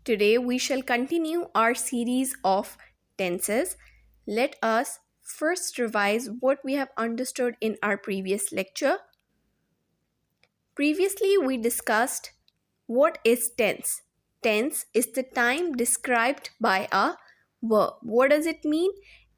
Today we shall continue our series of tenses. Let us first revise what we have understood in our previous lecture. Previously we discussed what is tense. Tense is the time described by a verb. What does it mean?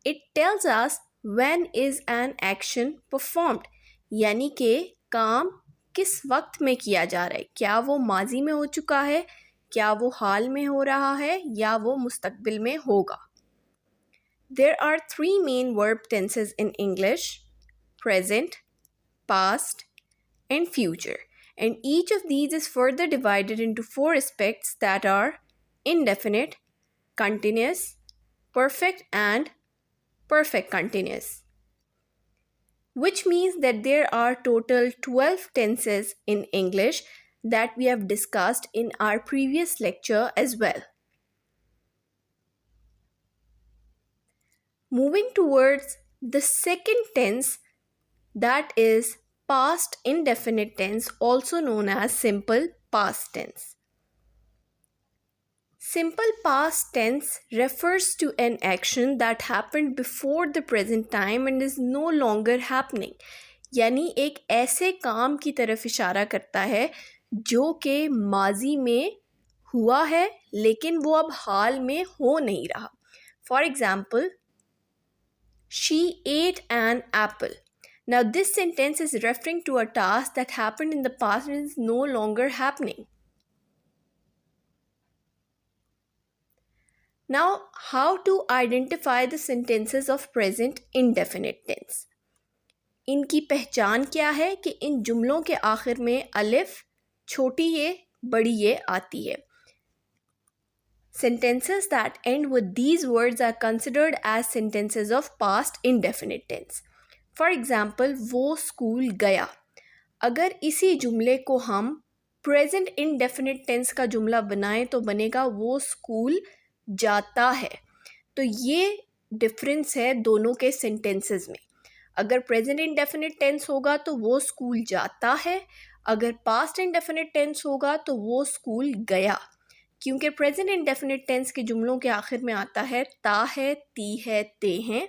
It tells us when is an action performed. यानी कि काम किस वक्त में किया जा रहा है. क्या वो माजी में हो चुका है, क्या वो हाल में हो रहा है, या वो मुस्तकबिल में होगा. There are three main verb tenses in English: present, past, and future. And each of these is further divided into four aspects that are indefinite, continuous, perfect, and perfect continuous. Which means that there are total 12 tenses in English that we have discussed in our previous lecture as well. Moving towards the second tense, that is past indefinite tense, also known as simple past tense. Simple past tense refers to an action that happened before the present time and is no longer happening. यानी एक ऐसे काम की तरफ इशारा करता है जो कि माजी में हुआ है लेकिन वो अब हाल में हो नहीं रहा. For example, she ate an apple. Now this sentence is referring to a task that happened in the past and is no longer happening. Now, how to identify the sentences of present indefinite tense? इनकी पहचान क्या है कि इन जुमलों के आखिर में अलिफ, छोटी ये, बड़ी ये आती है. Sentences that end with these words are considered as sentences of past indefinite tense. For example, वो स्कूल गया. अगर इसी जुमले को हम present indefinite tense का जुमला बनाएं तो बनेगा वो स्कूल जाता है. तो ये डिफरेंस है दोनों के सेंटेंसेस में. अगर प्रेजेंट इंडेफिनिट टेंस होगा तो वो स्कूल जाता है, अगर पास्ट इंडेफिनिट टेंस होगा तो वो स्कूल गया. क्योंकि प्रेजेंट इंडेफिनिट टेंस के जुमलों के आखिर में आता है ता है, ती है, ते हैं,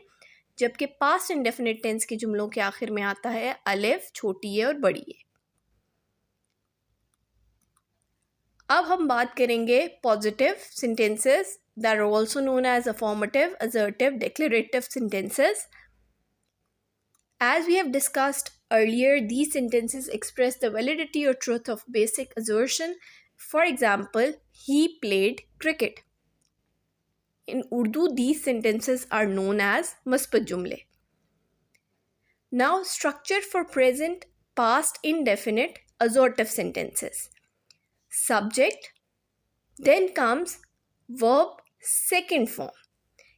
जबकि पास्ट इंडेफिनिट टेंस के जुमलों के आखिर में आता है अलिफ, छोटी है और बड़ी है. अब हम बात करेंगे positive sentences that are also known as affirmative, assertive, declarative sentences. As we have discussed earlier, these sentences express the validity or truth of basic assertion. For example, he played cricket. In Urdu, these sentences are known as musbat jumle. Now, structure for present, past, indefinite, assertive sentences. Subject, then comes verb, second form.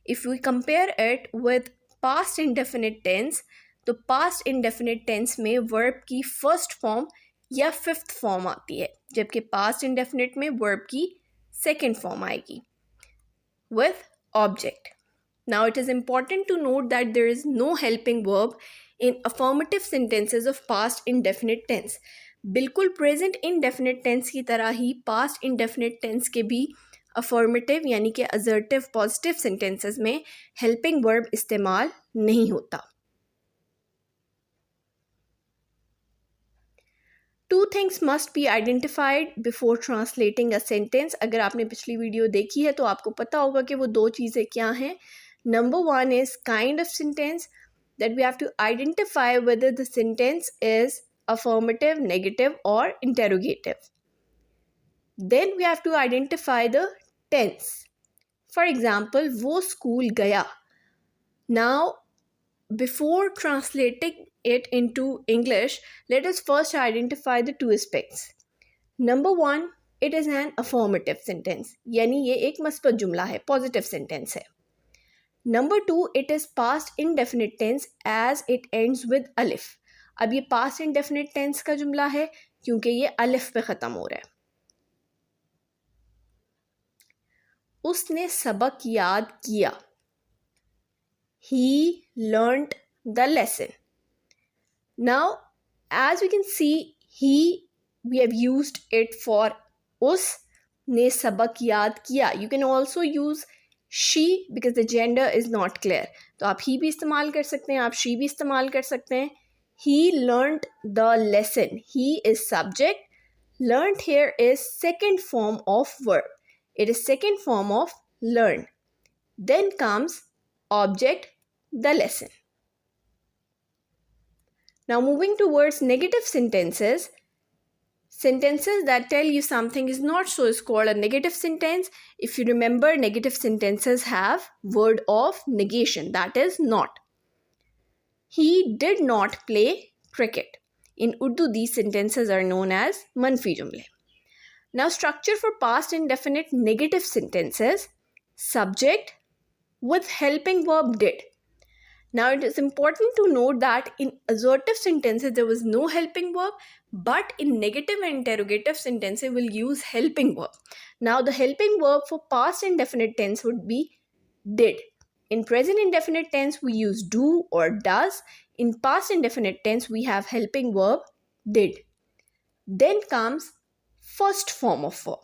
If we compare it with past indefinite tense, तो past indefinite tense में verb की first form या fifth form आती है, जबकि past indefinite में verb की second form आएगी with object. Now it is important to note that there is no helping verb in affirmative sentences of past indefinite tense. बिल्कुल present indefinite tense की तरह ही past indefinite tense के भी affirmative यानी कि assertive positive sentences में helping verb इस्तेमाल नहीं होता. Two things must be identified before translating a sentence. अगर आपने पिछली वीडियो देखी है तो आपको पता होगा कि वो दो चीज़ें क्या हैं. Number one is kind of sentence, that we have to identify whether the sentence is affirmative, negative or interrogative. Then we have to identify the tense. For example, वो स्कूल गया. Now, before translating it into English, let us first identify the two aspects. Number one, it is an affirmative sentence. यानी ये एक मस्बत जुमला है, positive sentence है. Number two, it is past indefinite tense as it ends with alif. अब ये past indefinite tense का जुमला है क्योंकि ये अलिफ पे ख़त्म हो रहा है. उसने सबक याद किया. He learnt the lesson. Now, as we can see, we have used it for us, ने सबक याद किया. You can also use she because the gender is not clear. तो आप he भी इस्तेमाल कर सकते हैं, आप she भी इस्तेमाल कर सकते हैं. He learnt the lesson. He is subject. Learnt here is second form of verb. It is second form of learn. Then comes object, the lesson. Now moving towards negative sentences. Sentences that tell you something is not so is called a negative sentence. If you remember, negative sentences have word of negation, that is not. He did not play cricket. In Urdu, these sentences are known as manfi jumle. Now structure for past indefinite negative sentences. Subject with helping verb did. Now it is important to note that in assertive sentences there was no helping verb, but in negative and interrogative sentences we'll use helping verb. Now the helping verb for past indefinite tense would be did. In present indefinite tense we use do or does. In past indefinite tense we have helping verb did. Then comes first form of verb.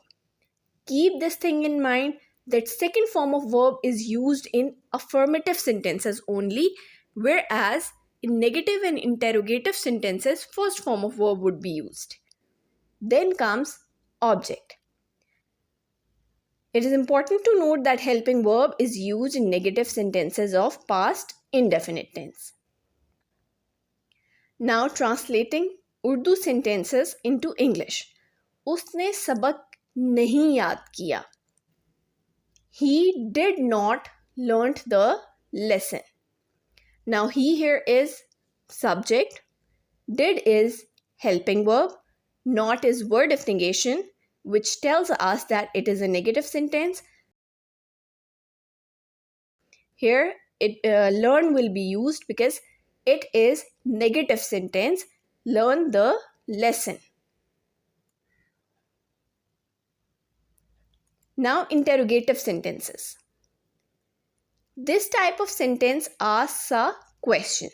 Keep this thing in mind that second form of verb is used in affirmative sentences only, whereas in negative and interrogative sentences, first form of verb would be used. Then comes object. It is important to note that helping verb is used in negative sentences of past indefinite tense. Now translating Urdu sentences into English. उसने सबक नहीं याद किया. He did not learnt the lesson. Now he here is subject, did is helping verb, not is word of negation, which tells us that it is a negative sentence. Here learn will be used because it is negative sentence, learn the lesson. Now interrogative sentences. This type of sentence asks a question.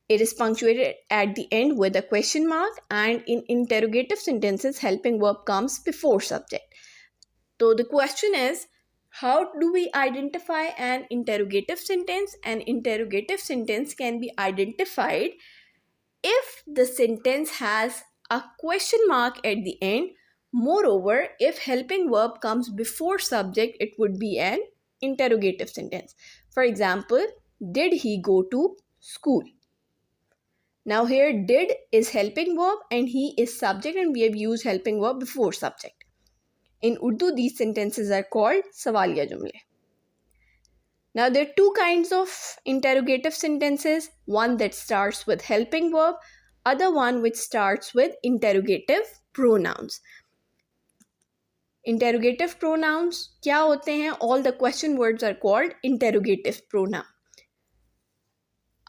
It is punctuated at the end with a question mark, and in interrogative sentences helping verb comes before subject. So the question is, how do we identify an interrogative sentence? An interrogative sentence can be identified if the sentence has a question mark at the end. Moreover, if helping verb comes before subject, it would be an interrogative sentence. For example, did he go to school? Now here did is helping verb and he is subject, and we have used helping verb before subject. In Urdu, these sentences are called sawaliya jumle. Now there are two kinds of interrogative sentences. One that starts with helping verb, other one which starts with interrogative pronouns. Interrogative pronouns क्या होते हैं? All the question words are called interrogative pronoun.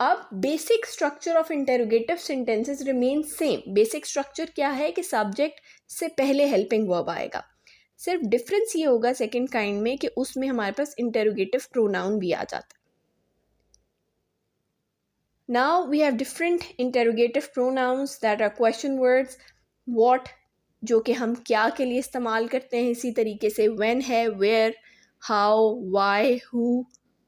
अब basic structure of interrogative sentences remain same. Basic structure क्या है कि subject से पहले helping verb आएगा. सिर्फ डिफरेंस ये होगा सेकंड काइंड में कि उसमें हमारे पास इंटेरोगेटिव प्रोनाउन भी आ जाता है. Now we have different interrogative pronouns that are question words. What जो कि हम क्या के लिए इस्तेमाल करते हैं. इसी तरीके से व्हेन है, where, how, why, who,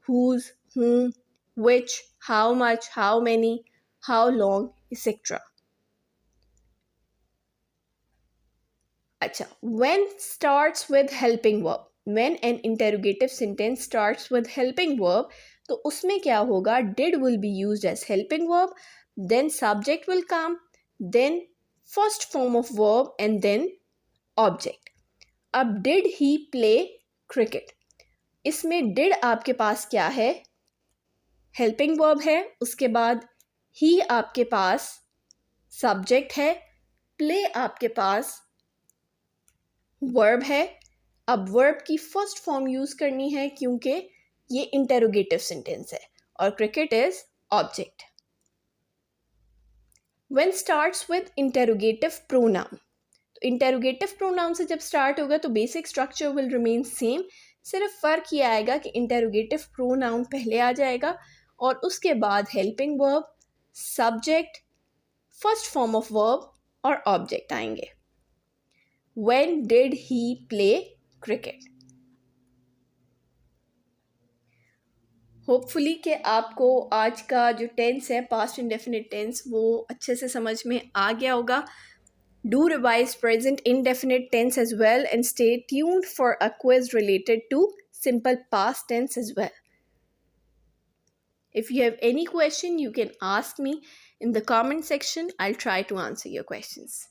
whose, whom, which, how much, how many, how long, etc. अच्छा, when starts with helping verb. When an interrogative sentence starts with helping verb, तो उसमें क्या होगा? Did will be used as helping verb, then subject will come, then first form of verb and then object. अब did he play cricket? इसमें did आपके पास क्या है? Helping verb है. उसके बाद ही आपके पास सब्जेक्ट है. प्ले आपके पास वर्ब है. अब वर्ब की फर्स्ट फॉर्म यूज करनी है क्योंकि ये इंटेरोगेटिव सेंटेंस है और cricket is object. When starts with interrogative pronoun. तो इंटेरोगेटिव प्रोनाउन से जब स्टार्ट होगा तो basic structure will remain same. सिर्फ फ़र्क ये आएगा कि इंटेरोगेटिव प्रोनाउन पहले आ जाएगा और उसके बाद helping verb, subject, first form of verb और ऑब्जेक्ट आएंगे. When did he play cricket? Hopefully कि आपको आज का जो टेंस है पास्ट इंडेफिनिट टेंस वो अच्छे से समझ में आ गया होगा. Do revise present indefinite tense as well and stay tuned for a quiz related to simple past tense as well. If you have any question, you can ask me in the comment section. I'll try to answer your questions.